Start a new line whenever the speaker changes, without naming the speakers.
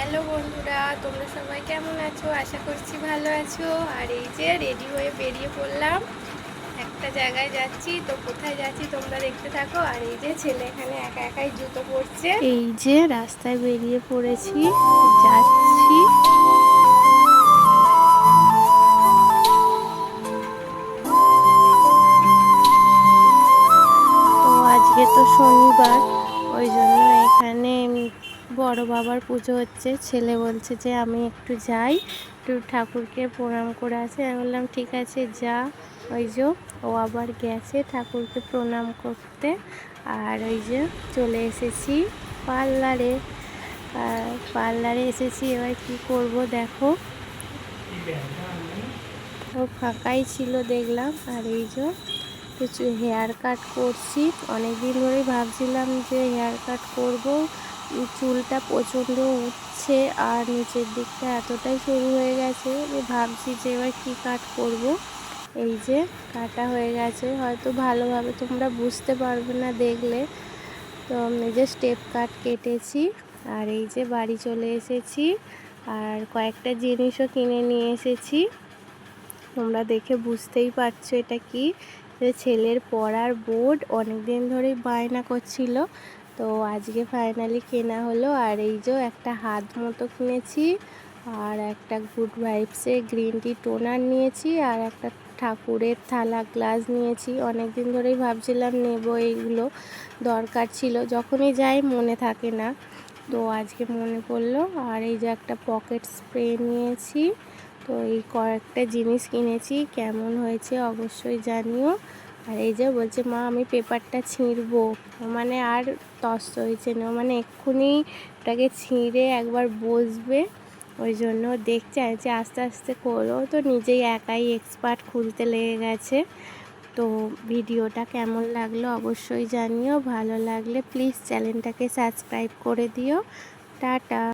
Hello বন্ধুরা, তোমরা সবাই কেমন আছো? আশা করছি ভালো আছো। আর এই যে রেডি হয়ে বেরিয়ে পড়লাম, একটা জায়গায় যাচ্ছি। তো কোথায় যাচ্ছি তোমরা দেখতে থাকো। আর এই যে ছেলে এখানে একা একাই জুতো পরছে। এই যে রাস্তায় বেরিয়ে পড়েছি, যাচ্ছি। তো আজকে তো শনিবার, ওই জন্য এখানে বড় বাবার পুজো হচ্ছে। ছেলে বলছে যে আমি একটু যাই, একটু ঠাকুরকে প্রণাম করে আসি। আমি বললাম ঠিক আছে যা। ওই যে ও আবার গেছে ঠাকুরকে প্রণাম করতে। আর ওই যে চলে এসেছি পার্লারে। পার্লারে এসেছি, এবার কি করব দেখো। ও ফাঁকাই ছিল দেখলাম। আর এই যে কিছু হেয়ার কাট করছি। অনেক দিন ধরেই ভাবছিলাম যে হেয়ার কাট করব। চুলটা প্রচণ্ড উঠছে আর নিচের দিকটা এতটাই সরু হয়ে গেছে যে ভাবছি যে এবার কী কাট করব। এই যে কাটা হয়ে গেছে, হয়তো ভালোভাবে তোমরা বুঝতে পারবে না দেখলে। তো এই যে স্টেপ কাট কেটেছি। আর এই যে বাড়ি চলে এসেছি, আর কয়েকটা জিনিসও কিনে নিয়ে এসেছি। তোমরা দেখে বুঝতেই পারছো এটা কি। ছেলের পড়ার বোর্ড অনেক দিন ধরেই বায়না করছিল, তো আজকে ফাইনালি কেনা হলো। আর এই যে একটা হাত মতো কিনেছি, আর একটা গুড ভাইবসের গ্রিন টি টোনার নিয়েছি, আর একটা ঠাকুরের থালা গ্লাস নিয়েছি। অনেক দিন ধরেই ভাবছিলাম নেব, এইগুলো দরকার ছিল, যখনই যাই মনে থাকে না, তো আজকে মনে পড়লো। আর এই যে একটা পকেট স্প্রে নিয়েছি। তো এই কয়েকটা জিনিস কিনেছি, কেমন হয়েছে অবশ্যই জানিও। আর এই যে বলছে মা আমি পেপারটা ছিঁড়বো, মানে আর তস্ত হয়েছে না, মানে এক্ষুনি ওটাকে ছিঁড়ে একবার বসবে। ওই জন্য দেখছে যে আস্তে আস্তে করো, তো নিজেই একাই এক্সপার্ট, খুলতে লেগে গেছে। তো ভিডিওটা কেমন লাগলো অবশ্যই জানিও। ভালো লাগলে প্লিজ চ্যানেলটাকে সাবস্ক্রাইব করে দিও। টাটা।